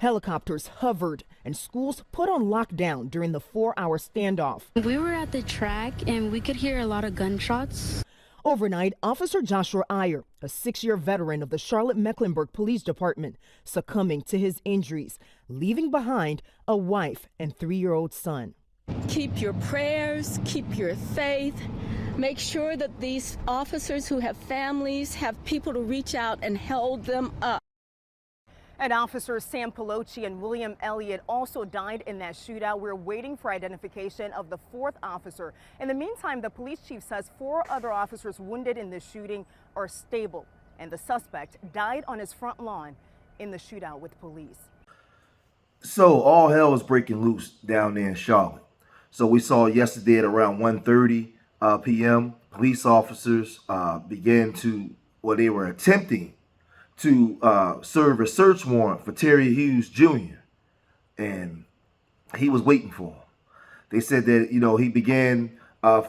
Helicopters hovered and schools put on lockdown during the 4-hour standoff. We were at the track and we could hear a lot of gunshots. Overnight, Officer Joshua Iyer, a 6-year veteran of the Charlotte-Mecklenburg Police Department, succumbing to his injuries, leaving behind a wife and 3-year-old son. Keep your prayers, keep your faith. Make sure that these officers who have families have people to reach out and hold them up. And officers Sam Pelosi and William Elliott also died in that shootout. We're waiting for identification of the 4th officer. In the meantime, the police chief says 4 other officers wounded in this shooting are stable, and the suspect died on his front lawn in the shootout with police. So all hell is breaking loose down there in Charlotte. So we saw yesterday at around 1:30 p.m., police officers began to, they were attempting to serve a search warrant for Terry Hughes Jr. And he was waiting for him. They said that, he began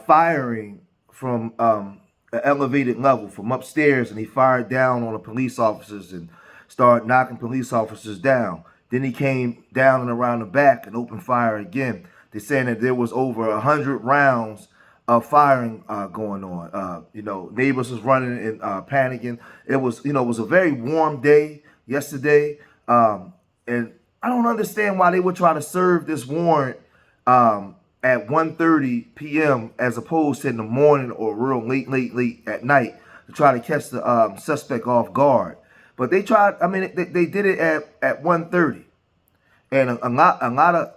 firing from an elevated level from upstairs, and he fired down on the police officers and started knocking police officers down. Then he came down and around the back and opened fire again. They're saying that there was over 100 rounds of firing going on. Neighbors was running and panicking. It was a very warm day yesterday, and I don't understand why they would try to serve this warrant at 1:30 p.m. as opposed to in the morning or real late at night to try to catch the suspect off guard. But they tried. I mean, they did it at 1:30, and a lot of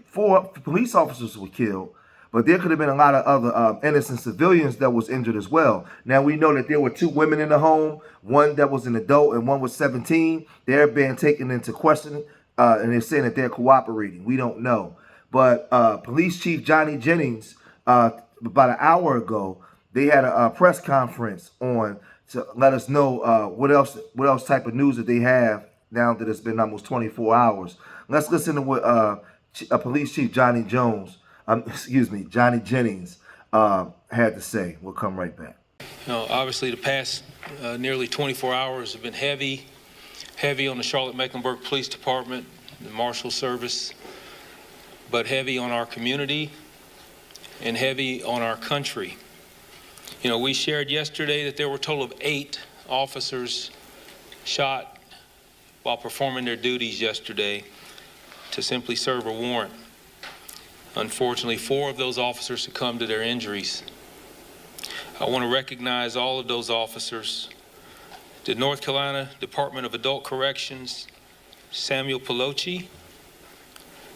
4 police officers were killed. But there could have been a lot of other innocent civilians that was injured as well. Now, we know that there were 2 women in the home, one that was an adult and one was 17. They're being taken into questioning, and they're saying that they're cooperating. We don't know. But Police Chief Johnny Jennings, about an hour ago, they had a press conference on to let us know what else type of news that they have now that it's been almost 24 hours. Let's listen to what Police Chief Johnny Jennings had to say. We'll come right back. Obviously the past nearly 24 hours have been heavy on the Charlotte-Mecklenburg Police Department, the Marshal Service, but heavy on our community and heavy on our country. We shared yesterday that there were a total of 8 officers shot while performing their duties yesterday to simply serve a warrant. Unfortunately, 4 of those officers succumbed to their injuries. I want to recognize all of those officers. The North Carolina Department of Adult Corrections, Samuel Pelosi.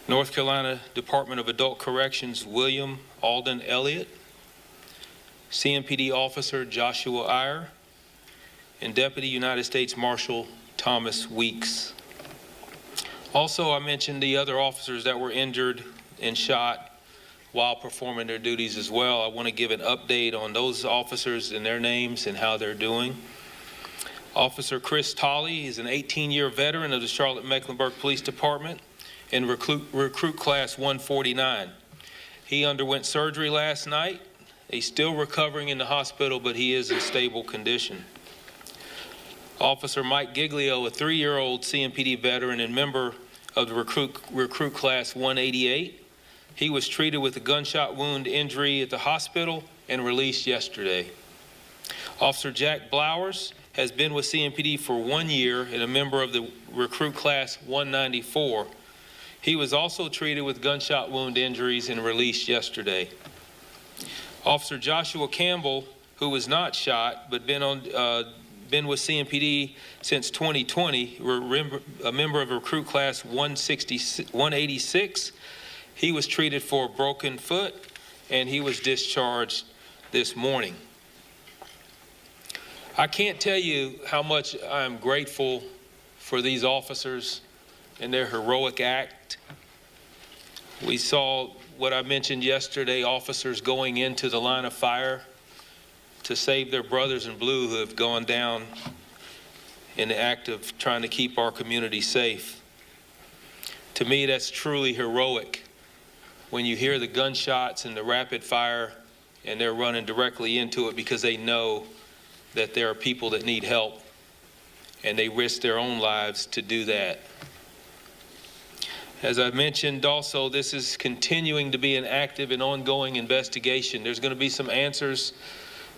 North Carolina Department of Adult Corrections, William Alden Elliott. CMPD Officer Joshua Iyer. And Deputy United States Marshal Thomas Weeks. Also, I mentioned the other officers that were injured and shot while performing their duties as well. I want to give an update on those officers and their names and how they're doing. Officer Chris Tolley is an 18-year veteran of the Charlotte-Mecklenburg Police Department in recruit class 149. He underwent surgery last night. He's still recovering in the hospital, but he is in stable condition. Officer Mike Giglio, a 3-year-old CMPD veteran and member of the recruit class 188. He was treated with a gunshot wound injury at the hospital and released yesterday. Officer Jack Blowers has been with CMPD for 1 year and a member of the recruit class 194. He was also treated with gunshot wound injuries and released yesterday. Officer Joshua Campbell, who was not shot but been with CMPD since 2020, a member of recruit class 186. He was treated for a broken foot, and he was discharged this morning. I can't tell you how much I'm grateful for these officers and their heroic act. We saw what I mentioned yesterday, officers going into the line of fire to save their brothers in blue who have gone down in the act of trying to keep our community safe. To me, that's truly heroic. When you hear the gunshots and the rapid fire and they're running directly into it because they know that there are people that need help and they risk their own lives to do that. As I mentioned also, this is continuing to be an active and ongoing investigation. There's going to be some answers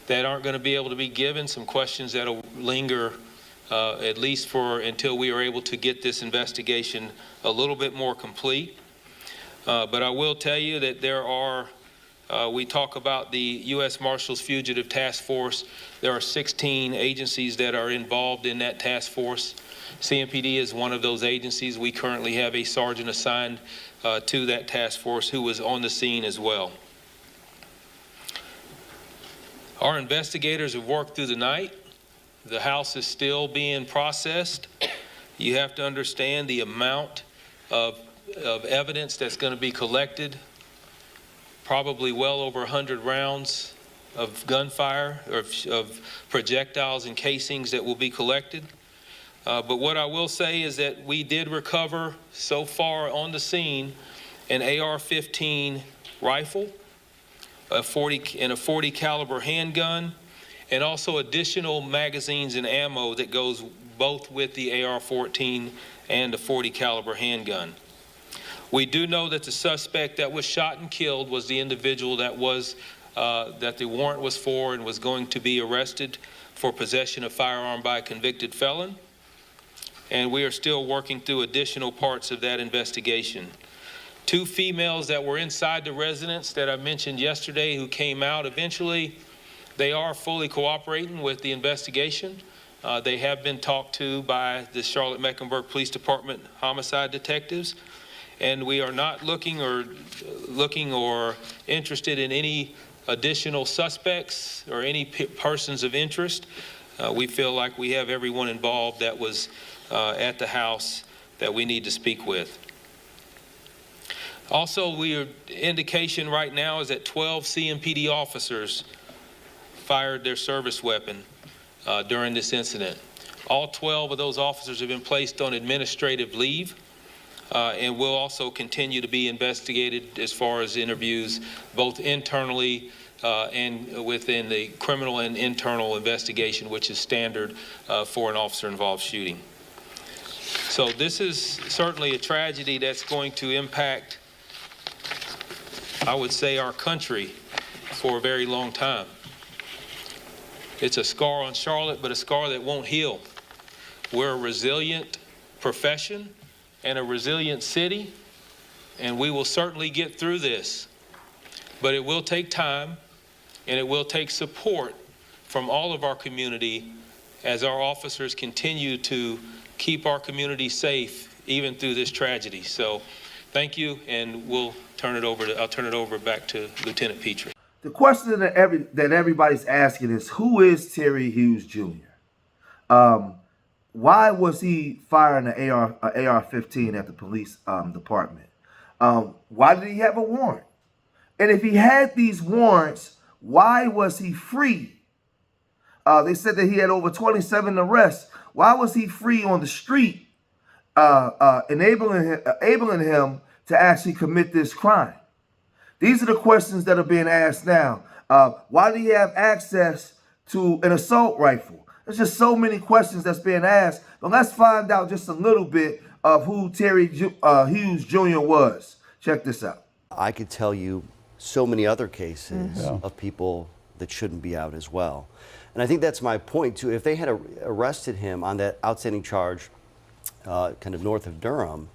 that aren't going to be able to be given, some questions that will linger at least until we are able to get this investigation a little bit more complete. But I will tell you that there are, we talk about the U.S. Marshals Fugitive Task Force. There are 16 agencies that are involved in that task force. CMPD is one of those agencies. We currently have a sergeant assigned to that task force who was on the scene as well. Our investigators have worked through the night. The house is still being processed. You have to understand the amount of evidence that's going to be collected. Probably well over 100 rounds of gunfire or of projectiles and casings that will be collected. But what I will say is that we did recover so far on the scene an AR-15 rifle, a 40 caliber handgun, and also additional magazines and ammo that goes both with the AR-14 and the 40 caliber handgun. We do know that the suspect that was shot and killed was the individual that the warrant was for and was going to be arrested for possession of firearm by a convicted felon. And we are still working through additional parts of that investigation. 2 females that were inside the residence that I mentioned yesterday who came out eventually, they are fully cooperating with the investigation. They have been talked to by the Charlotte-Mecklenburg Police Department homicide detectives, and we are not looking or interested in any additional suspects or any persons of interest. We feel like we have everyone involved that was at the house that we need to speak with. Also, indication right now is that 12 CMPD officers fired their service weapon during this incident. All 12 of those officers have been placed on administrative leave and will also continue to be investigated as far as interviews, both internally and within the criminal and internal investigation, which is standard for an officer-involved shooting. So this is certainly a tragedy that's going to impact, I would say, our country for a very long time. It's a scar on Charlotte, but a scar that won't heal. We're a resilient profession and a resilient city, and we will certainly get through this. But it will take time, and it will take support from all of our community as our officers continue to keep our community safe even through this tragedy. So thank you, and I'll turn it over back to Lieutenant Petrie. The question that everybody's asking is, who is Terry Hughes Jr.? Why was he firing an AR-15 at the police department? Why did he have a warrant? And if he had these warrants, why was he free? They said that he had over 27 arrests. Why was he free on the street, enabling him to actually commit this crime? These are the questions that are being asked now. Why did he have access to an assault rifle? There's just so many questions that's being asked. But let's find out just a little bit of who Terry Hughes Jr. was. Check this out. I could tell you so many other cases of people that shouldn't be out as well. And I think that's my point, too. If they had arrested him on that outstanding charge kind of north of Durham,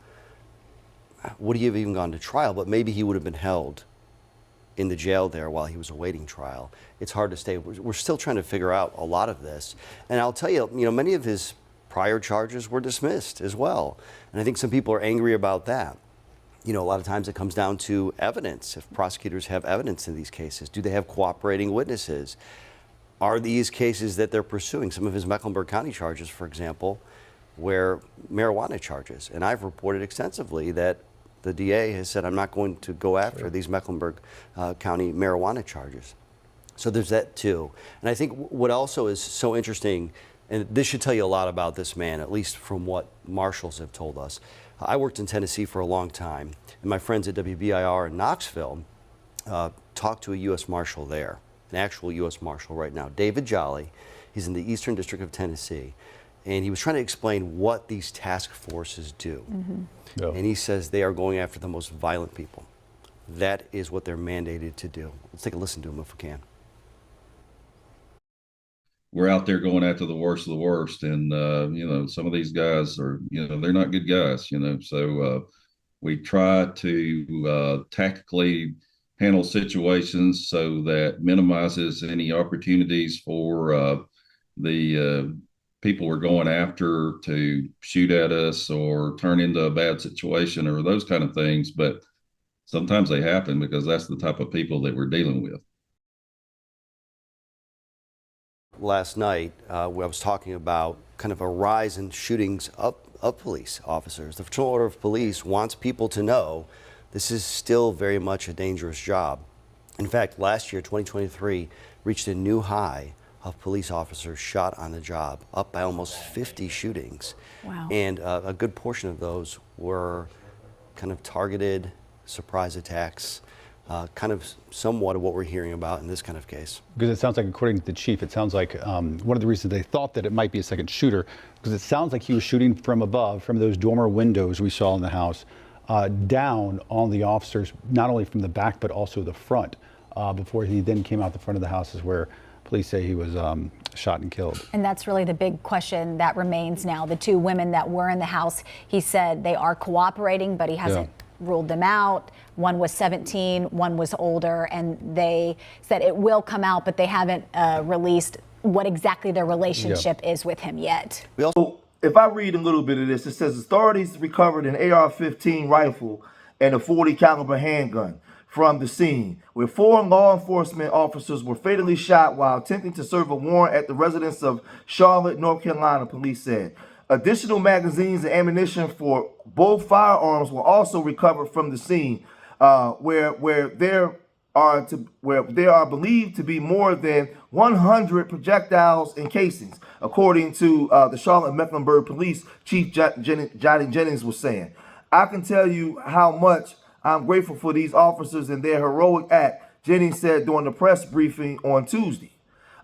would he have even gone to trial? But maybe he would have been held in the jail there while he was awaiting trial. It's hard to say. We're still trying to figure out a lot of this. And I'll tell you, many of his prior charges were dismissed as well. And I think some people are angry about that. A lot of times it comes down to evidence. If prosecutors have evidence in these cases, do they have cooperating witnesses? Are these cases that they're pursuing, some of his Mecklenburg County charges, for example, were marijuana charges? And I've reported extensively that the DA has said, I'm not going to go after these Mecklenburg County marijuana charges. So there's that too. And I think what also is so interesting, and this should tell you a lot about this man, at least from what marshals have told us. I worked in Tennessee for a long time, and my friends at WBIR in Knoxville talked to a U.S. Marshal there, an actual U.S. Marshal right now, David Jolly. He's in the Eastern District of Tennessee. and he was trying to explain what these task forces do. Yeah. And he says they are going after the most violent people. That is what they're mandated to do. Let's take a listen to him if we can. We're out there going after the worst of the worst. And, some of these guys are, they're not good guys, so we try to tactically handle situations so that minimizes any opportunities for the people we're going after to shoot at us or turn into a bad situation or those kind of things. But sometimes they happen because that's the type of people that we're dealing with. Last night, I was talking about kind of a rise in shootings of police officers. The Fraternal Order of Police wants people to know this is still very much a dangerous job. In fact, last year, 2023, reached a new high of police officers shot on the job, up by almost 50 shootings. Wow. And a good portion of those were kind of targeted surprise attacks, kind of somewhat of what we're hearing about in this kind of case. Because it sounds like, according to the chief, it sounds like one of the reasons they thought that it might be a second shooter, because it sounds like he was shooting from above, from those dormer windows we saw in the house, down on the officers, not only from the back, but also the front, before he then came out the front of the house is where police say he was shot and killed. And that's really the big question that remains now. The two women that were in the house, he said they are cooperating, but he hasn't ruled them out. One was 17, one was older, and they said it will come out, but they haven't released what exactly their relationship is with him yet. If I read a little bit of this, it says authorities recovered an AR-15 rifle and a .40 caliber handgun from the scene, where 4 law enforcement officers were fatally shot while attempting to serve a warrant at the residence of Charlotte, North Carolina, police said. Additional magazines and ammunition for both firearms were also recovered from the scene, where there are believed to be more than 100 projectiles and casings, according to the Charlotte Mecklenburg Police Chief Johnny Jennings was saying. I can tell you how much I'm grateful for these officers and their heroic act, Jennings said during the press briefing on Tuesday.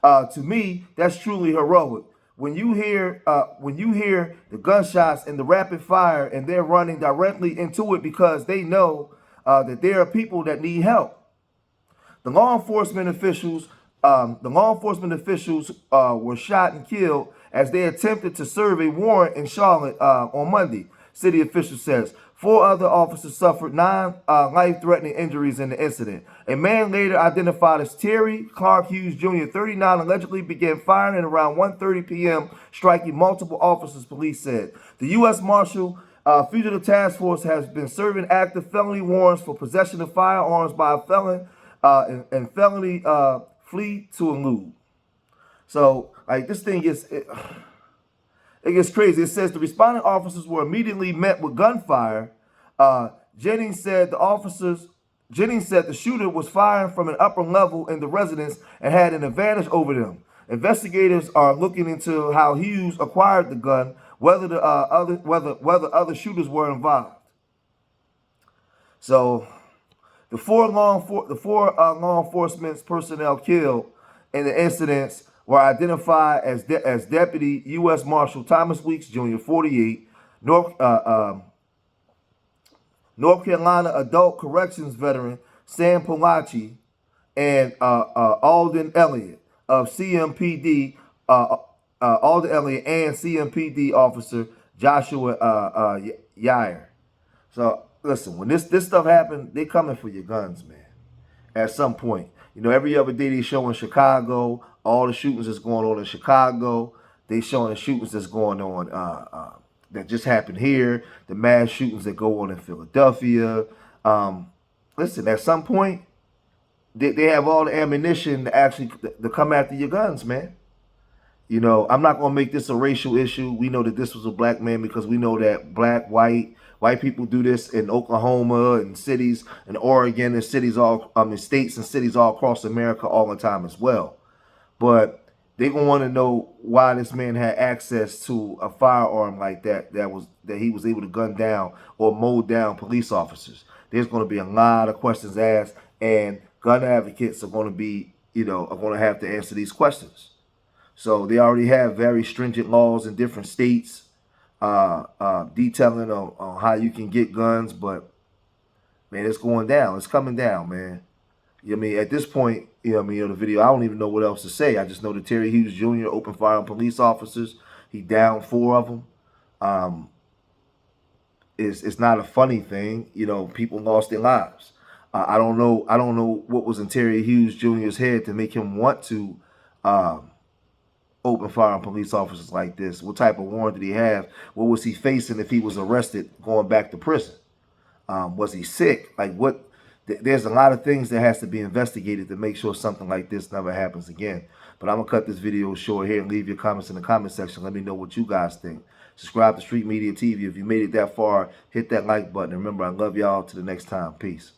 To me, that's truly heroic. When you hear the gunshots and the rapid fire, and they're running directly into it because they know that there are people that need help. The law enforcement officials were shot and killed as they attempted to serve a warrant in Charlotte on Monday. City official says 4 other officers suffered 9 life-threatening injuries in the incident. A man later identified as Terry Clark Hughes Jr., 39, allegedly began firing at around 1:30 p.m., striking multiple officers, police said. The U.S. Marshal Fugitive Task Force has been serving active felony warrants for possession of firearms by a felon and felony flee to elude. So, like, this thing is... It gets crazy. It says the responding officers were immediately met with gunfire. Jennings said the shooter was firing from an upper level in the residence and had an advantage over them. Investigators are looking into how Hughes acquired the gun, whether other shooters were involved. So, the four law enforcement personnel killed in the incidents were identified as Deputy U.S. Marshal Thomas Weeks Jr., 48, North Carolina Adult Corrections veteran Sam Polachi, and Alden Elliott of CMPD, Alden Elliott and CMPD officer Joshua Yair. So listen, when this stuff happened, they coming for your guns, man. At some point, every other day they showing Chicago. All the shootings that's going on in Chicago, they showing the shootings that's going on that just happened here, the mass shootings that go on in Philadelphia. Listen, at some point, they have all the ammunition to actually to come after your guns, man. I'm not going to make this a racial issue. We know that this was a black man because we know that black, white people do this in Oklahoma and cities in Oregon and states and cities all across America all the time as well. But they're gonna want to know why this man had access to a firearm like that he was able to gun down or mow down police officers. There's going to be a lot of questions asked, and gun advocates are going to be, are going to have to answer these questions. So they already have very stringent laws in different states detailing on how you can get guns. But, man, it's going down. It's coming down, man. You know what I mean? At this point, you know what I mean, the video, I don't even know what else to say. I just know that Terry Hughes Jr. opened fire on police officers. He downed 4 of them. It's not a funny thing. You know, people lost their lives. I don't know what was in Terry Hughes Jr.'s head to make him want to open fire on police officers like this. What type of warrant did he have? What was he facing if he was arrested going back to prison? Was he sick? Like what? There's a lot of things that has to be investigated to make sure something like this never happens again. But I'm going to cut this video short here and leave your comments in the comment section. Let me know what you guys think. Subscribe to Street Media TV. If you made it that far, hit that like button. Remember, I love y'all. Till the next time. Peace.